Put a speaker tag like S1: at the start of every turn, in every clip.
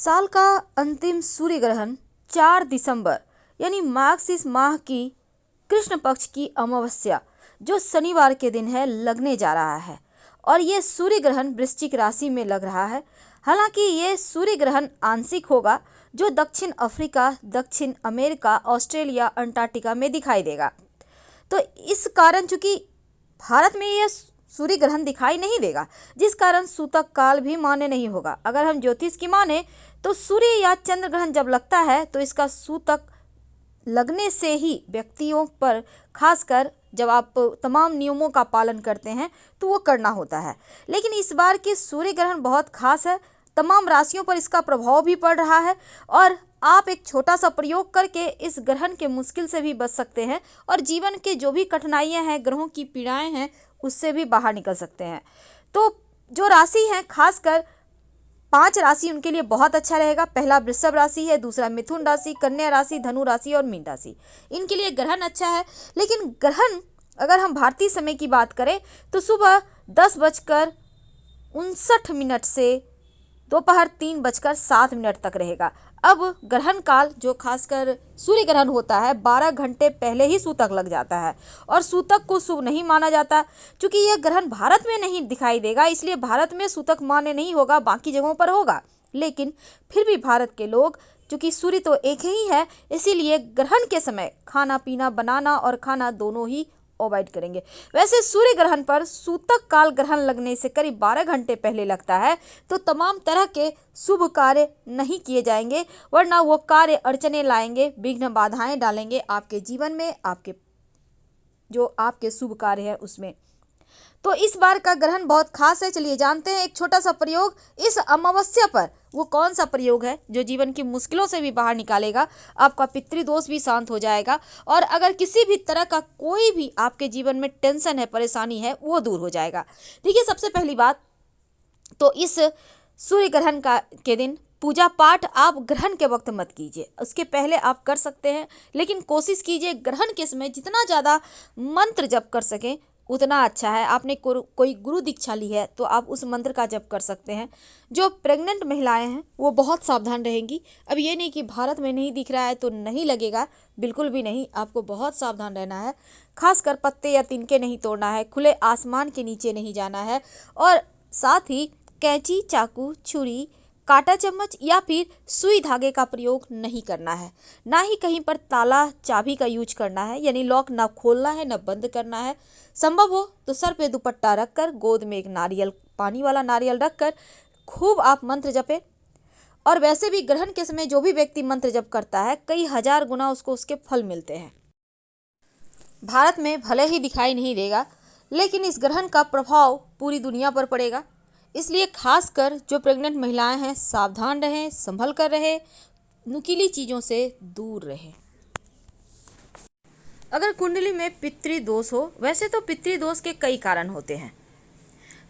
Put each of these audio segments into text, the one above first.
S1: साल का अंतिम सूर्य ग्रहण 4 दिसंबर यानी मार्गशीर्ष माह की कृष्ण पक्ष की अमावस्या जो शनिवार के दिन है लगने जा रहा है। और ये सूर्य ग्रहण वृश्चिक राशि में लग रहा है। हालांकि ये सूर्य ग्रहण आंशिक होगा जो दक्षिण अफ्रीका, दक्षिण अमेरिका, ऑस्ट्रेलिया, अंटार्कटिका में दिखाई देगा। तो इस कारण चूंकि भारत में यह सूर्य ग्रहण दिखाई नहीं देगा, जिस कारण सूतक काल भी मान्य नहीं होगा। अगर हम ज्योतिष की माने तो सूर्य या चंद्र ग्रहण जब लगता है तो इसका सूतक लगने से ही व्यक्तियों पर, खासकर जब आप तमाम नियमों का पालन करते हैं तो वो करना होता है। लेकिन इस बार के सूर्य ग्रहण बहुत खास है, तमाम राशियों पर इसका प्रभाव भी पड़ रहा है और आप एक छोटा सा प्रयोग करके इस ग्रहण के मुश्किल से भी बच सकते हैं और जीवन के जो भी कठिनाइयां हैं, ग्रहों की पीड़ाएं हैं, उससे भी बाहर निकल सकते हैं। तो जो राशि है, खासकर 5 राशि उनके लिए बहुत अच्छा रहेगा। पहला वृषभ राशि है, दूसरा मिथुन राशि, कन्या राशि, धनु राशि और मीन राशि। इनके लिए ग्रहण अच्छा है। लेकिन ग्रहण अगर हम भारतीय समय की बात करें तो सुबह 10:59 से दोपहर 3:07 तक रहेगा। अब ग्रहण काल जो खासकर सूर्य ग्रहण होता है 12 घंटे पहले ही सूतक लग जाता है और सूतक को शुभ नहीं माना जाता। क्योंकि यह ग्रहण भारत में नहीं दिखाई देगा, इसलिए भारत में सूतक मान्य नहीं होगा, बाकी जगहों पर होगा। लेकिन फिर भी भारत के लोग, चूँकि सूर्य तो एक ही है, इसीलिए ग्रहण के समय खाना पीना, बनाना और खाना दोनों ही अवॉइड करेंगे। वैसे सूर्य ग्रहण पर सूतक काल ग्रहण लगने से करीब 12 घंटे पहले लगता है तो तमाम तरह के शुभ कार्य नहीं किए जाएंगे, वरना वो कार्य अड़चने लाएंगे, विघ्न बाधाएं डालेंगे आपके जीवन में, आपके शुभ कार्य है उसमें। तो इस बार का ग्रहण बहुत खास है। चलिए जानते हैं एक छोटा सा प्रयोग इस अमावस्या पर। वो कौन सा प्रयोग है जो जीवन की मुश्किलों से भी बाहर निकालेगा, आपका पितृदोष भी शांत हो जाएगा और अगर किसी भी तरह का कोई भी आपके जीवन में टेंशन है, परेशानी है, वो दूर हो जाएगा। देखिए, सबसे पहली बात तो इस सूर्य ग्रहण के दिन पूजा पाठ आप ग्रहण के वक्त मत कीजिए, उसके पहले आप कर सकते हैं। लेकिन कोशिश कीजिए ग्रहण के समय जितना ज़्यादा मंत्र जप कर सकें उतना अच्छा है। आपने कोई गुरु दीक्षा ली है तो आप उस मंत्र का जप कर सकते हैं। जो प्रेग्नेंट महिलाएं हैं वो बहुत सावधान रहेंगी। अब ये नहीं कि भारत में नहीं दिख रहा है तो नहीं लगेगा, बिल्कुल भी नहीं, आपको बहुत सावधान रहना है। खासकर पत्ते या तिनके नहीं तोड़ना है, खुले आसमान के नीचे नहीं जाना है और साथ ही कैंची, चाकू, छुरी, कांटा चम्मच या फिर सुई धागे का प्रयोग नहीं करना है। ना ही कहीं पर ताला चाबी का यूज करना है, यानी लॉक ना खोलना है ना बंद करना है। संभव हो तो सर पे दुपट्टा रखकर, गोद में एक नारियल, पानी वाला नारियल रखकर खूब आप मंत्र जपें। और वैसे भी ग्रहण के समय जो भी व्यक्ति मंत्र जप करता है कई हजार गुना उसको उसके फल मिलते हैं। भारत में भले ही दिखाई नहीं देगा, लेकिन इस ग्रहण का प्रभाव पूरी दुनिया पर पड़ेगा। इसलिए खासकर जो प्रेग्नेंट महिलाएं हैं सावधान रहें, संभल कर रहें, नुकीली चीज़ों से दूर रहें। अगर कुंडली में पितृदोष हो, वैसे तो पितृदोष के कई कारण होते हैं,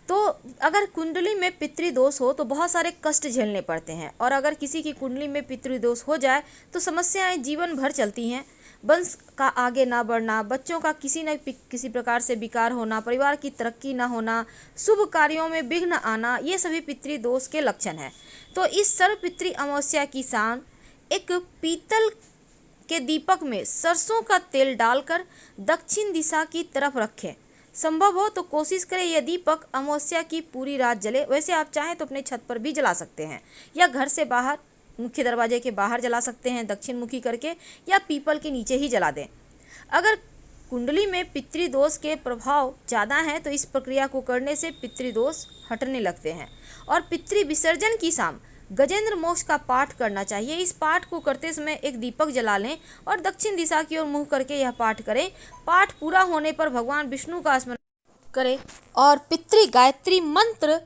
S1: तो अगर कुंडली में पितृदोष हो तो बहुत सारे कष्ट झेलने पड़ते हैं। और अगर किसी की कुंडली में पितृदोष हो जाए तो समस्याएं जीवन भर चलती हैं। वंश का आगे ना बढ़ना, बच्चों का किसी न किसी प्रकार से विकार होना, परिवार की तरक्की ना होना, शुभ कार्यों में विघ्न आना, ये सभी पितृदोष के लक्षण हैं। तो इस सर्वपितृ अमावस्या की शाम एक पीतल के दीपक में सरसों का तेल डालकर दक्षिण दिशा की तरफ रखें। संभव हो तो कोशिश करें यह दीपक अमावस्या की पूरी रात जले। वैसे आप चाहें तो अपने छत पर भी जला सकते हैं या घर से बाहर मुख्य दरवाजे के बाहर जला सकते हैं दक्षिण मुखी करके, या पीपल के नीचे ही जला दें। अगर कुंडली में पितृदोष के प्रभाव ज़्यादा हैं तो इस प्रक्रिया को करने से पितृदोष हटने लगते हैं। और पितृ विसर्जन की शाम गजेंद्र मोक्ष का पाठ करना चाहिए। इस पाठ को करते समय एक दीपक जला लें और दक्षिण दिशा की ओर मुंह करके यह पाठ करें। पाठ पूरा होने पर भगवान विष्णु का स्मरण करें और पितृ गायत्री मंत्र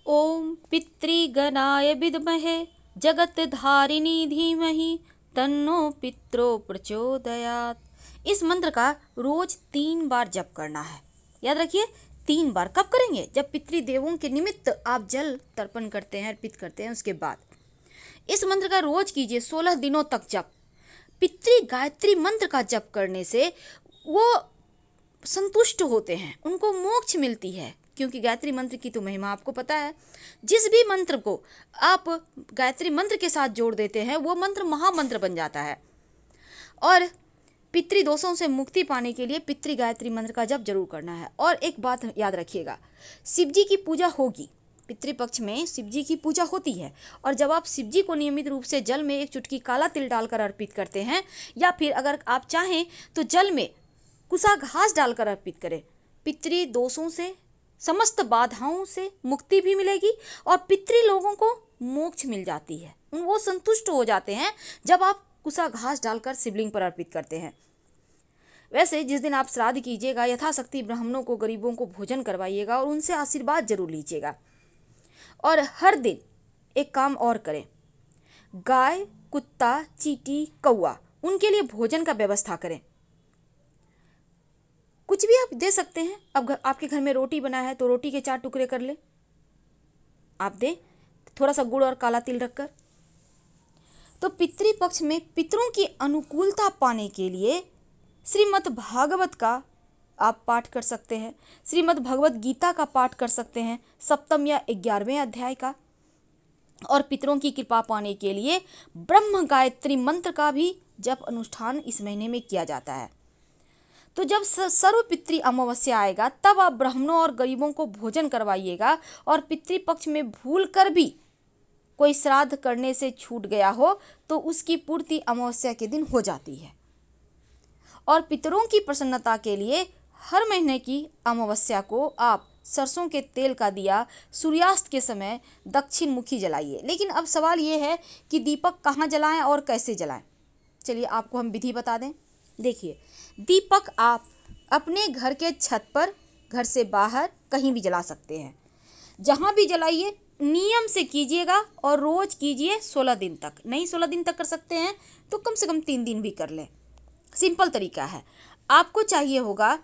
S1: ओम पितृगणाय विद्महे जगतधारिणी धीमहि तन्नो पित्रो प्रचोदयात्, इस मंत्र का रोज 3 बार जप करना है। याद रखिए 3 बार। कब करेंगे? जब पितृदेवों के निमित्त आप जल तर्पण करते हैं, अर्पित करते हैं, उसके बाद इस मंत्र का रोज कीजिए 16 दिनों तक जप। पितृ गायत्री मंत्र का जप करने से वो संतुष्ट होते हैं, उनको मोक्ष मिलती है। क्योंकि गायत्री मंत्र की तो महिमा आपको पता है। जिस भी मंत्र को आप गायत्री मंत्र के साथ जोड़ देते हैं वो मंत्र महामंत्र बन जाता है। और पितृदोषों से मुक्ति पाने के लिए पितृ गायत्री मंत्र का जप जरूर करना है। और एक बात याद रखिएगा, शिव जी की पूजा होगी, पितृपक्ष में शिव जी की पूजा होती है। और जब आप शिव जी को नियमित रूप से जल में एक चुटकी काला तिल डालकर अर्पित करते हैं, या फिर अगर आप चाहें तो जल में कुसा घास डालकर अर्पित करें, पितृदोषों से, समस्त बाधाओं से मुक्ति भी मिलेगी और पितृ लोगों को मोक्ष मिल जाती है। वो संतुष्ट हो जाते हैं जब आप कुसा घास डालकर शिवलिंग पर अर्पित करते हैं। वैसे जिस दिन आप श्राद्ध कीजिएगा, यथाशक्ति ब्राह्मणों को, गरीबों को भोजन करवाइएगा और उनसे आशीर्वाद जरूर लीजिएगा। और हर दिन एक काम और करें, गाय, कुत्ता, चींटी, कौआ, उनके लिए भोजन का व्यवस्था करें। कुछ भी आप दे सकते हैं। अब आपके घर में रोटी बना है तो रोटी के 4 टुकड़े कर ले, आप दें, थोड़ा सा गुड़ और काला तिल रखकर। तो पितृपक्ष में पितरों की अनुकूलता पाने के लिए श्रीमद् भागवत का आप पाठ कर सकते हैं, श्रीमद् भगवत गीता का पाठ कर सकते हैं, सप्तम या 11वें अध्याय का। और पितरों की कृपा पाने के लिए ब्रह्म गायत्री मंत्र का भी जप अनुष्ठान इस महीने में किया जाता है। तो जब सर्व पितृ अमावस्या आएगा तब आप ब्राह्मणों और गरीबों को भोजन करवाइएगा। और पितृपक्ष में भूल कर भी कोई श्राद्ध करने से छूट गया हो तो उसकी पूर्ति अमावस्या के दिन हो जाती है। और पितरों की प्रसन्नता के लिए हर महीने की अमावस्या को आप सरसों के तेल का दिया सूर्यास्त के समय दक्षिण मुखी जलाइए। लेकिन अब सवाल ये है कि दीपक कहाँ जलाएं और कैसे जलाएं। चलिए आपको हम विधि बता दें। देखिए, दीपक आप अपने घर के छत पर, घर से बाहर कहीं भी जला सकते हैं। जहाँ भी जलाइए नियम से कीजिएगा और रोज कीजिए 16 दिन तक। नहीं 16 दिन तक कर सकते हैं तो कम से कम 3 दिन भी कर लें। सिंपल तरीका है। आपको चाहिए होगा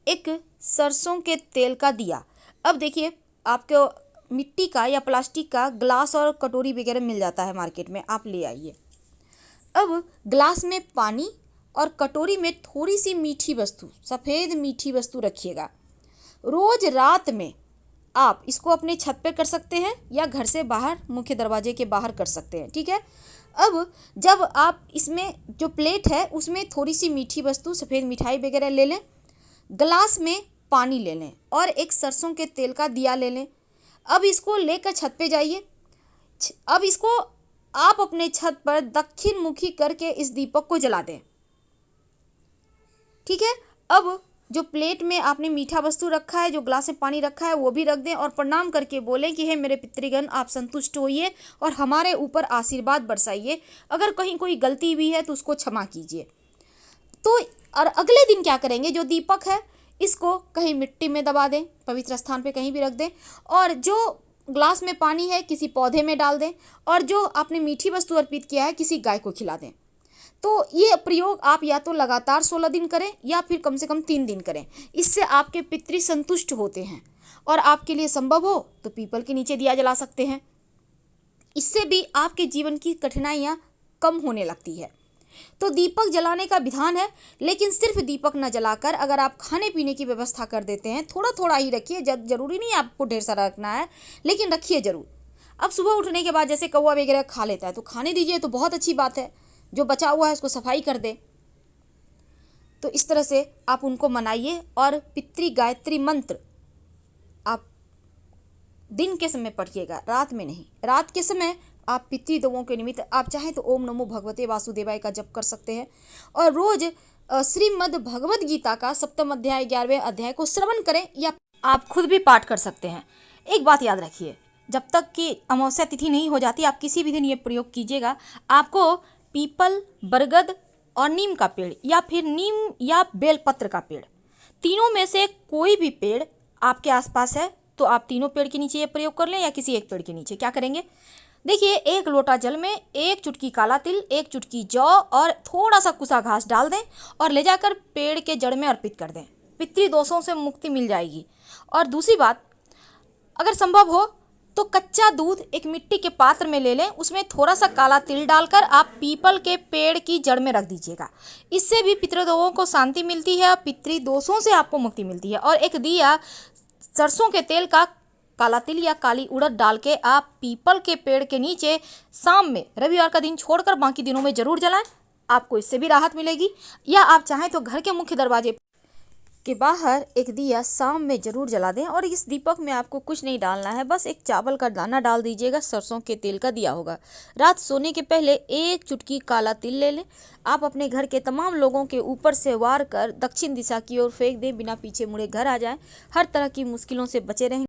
S1: एक सरसों के तेल का दिया। अब देखिए, आपको मिट्टी का या प्लास्टिक का ग्लास और कटोरी वगैरह मिल जाता है मार्केट में, आप ले आइए। अब ग्लास में पानी और कटोरी में थोड़ी सी मीठी वस्तु, सफ़ेद मीठी वस्तु रखिएगा। रोज रात में आप इसको अपने छत पे कर सकते हैं या घर से बाहर, मुख्य दरवाजे के बाहर कर सकते हैं, ठीक है। अब जब आप इसमें जो प्लेट है उसमें थोड़ी सी मीठी वस्तु, सफ़ेद मिठाई वगैरह ले लें, ग्लास में पानी ले लें और एक सरसों के तेल का दिया ले लें। अब इसको लेकर छत पे जाइए। अब इसको आप अपने छत पर दक्षिण मुखी करके इस दीपक को जला दें, ठीक है। अब जो प्लेट में आपने मीठा वस्तु रखा है, जो ग्लास में पानी रखा है, वो भी रख दें और प्रणाम करके बोलें कि हे मेरे पितृगण, आप संतुष्ट होइए और हमारे ऊपर आशीर्वाद बरसाइए। अगर कहीं कोई गलती भी है तो उसको क्षमा कीजिए। तो और अगले दिन क्या करेंगे, जो दीपक है इसको कहीं मिट्टी में दबा दें, पवित्र स्थान पे कहीं भी रख दें, और जो ग्लास में पानी है किसी पौधे में डाल दें, और जो आपने मीठी वस्तु अर्पित किया है किसी गाय को खिला दें। तो ये प्रयोग आप या तो लगातार 16 दिन करें या फिर कम से कम 3 दिन करें। इससे आपके पितृ संतुष्ट होते हैं। और आपके लिए संभव हो तो पीपल के नीचे दिया जला सकते हैं। इससे भी आपके जीवन की कठिनाइयाँ कम होने लगती है। तो दीपक जलाने का विधान है, लेकिन सिर्फ दीपक न जलाकर अगर आप खाने पीने की व्यवस्था कर देते हैं, थोड़ा थोड़ा ही रखिए, जरूरी नहीं आपको ढेर सारा रखना है, लेकिन रखिए जरूर। अब सुबह उठने के बाद जैसे कौवा वगैरह खा लेता है तो खाने दीजिए, तो बहुत अच्छी बात है। जो बचा हुआ है उसको सफाई कर दे। तो इस तरह से आप उनको मनाइए। और पितृ गायत्री मंत्र आप दिन के समय पढ़िएगा, रात में नहीं। रात के समय आप पितृदेवों के निमित्त आप चाहें तो ओम नमो भगवते वासुदेवाय का जप कर सकते हैं। और रोज श्रीमद् भगवत गीता का सप्तम अध्याय 11वें अध्याय को श्रवण करें, या आप खुद भी पाठ कर सकते हैं। एक बात याद रखिए, जब तक कि अमावस्या तिथि नहीं हो जाती आप किसी भी दिन ये प्रयोग कीजिएगा। आपको पीपल, बरगद और नीम का पेड़, या फिर नीम या बेलपत्र का पेड़, तीनों में से कोई भी पेड़ आपके आसपास है तो आप तीनों पेड़ के नीचे ये प्रयोग कर लें, या किसी एक पेड़ के नीचे। क्या करेंगे, देखिए, 1 लोटा जल में 1 चुटकी काला तिल, 1 चुटकी जौ और थोड़ा सा कुसा घास डाल दें और ले जाकर पेड़ के जड़ में अर्पित कर दें। पितृदोषों से मुक्ति मिल जाएगी। और दूसरी बात, अगर संभव हो तो कच्चा दूध एक मिट्टी के पात्र में ले लें, उसमें थोड़ा सा काला तिल डालकर आप पीपल के पेड़ की जड़ में रख दीजिएगा। इससे भी पितृदेवों को शांति मिलती है और पितृदोषों से आपको मुक्ति मिलती है। और एक दिया सरसों के तेल का काला तिल या काली उड़द डाल के आप पीपल के पेड़ के नीचे शाम में रविवार का दिन छोड़कर बाकी दिनों में जरूर जलाएं, आपको इससे भी राहत मिलेगी। या आप चाहें तो घर के मुख्य दरवाजे के बाहर एक दिया शाम में जरूर जला दें। और इस दीपक में आपको कुछ नहीं डालना है, बस एक चावल का दाना डाल दीजिएगा, सरसों के तेल का दिया होगा। रात सोने के पहले एक चुटकी काला तिल ले लें। आप अपने घर के तमाम लोगों के ऊपर से वार कर दक्षिण दिशा की ओर फेंक दें, बिना पीछे मुड़े घर आ जाएं। हर तरह की मुश्किलों से बचे रहें।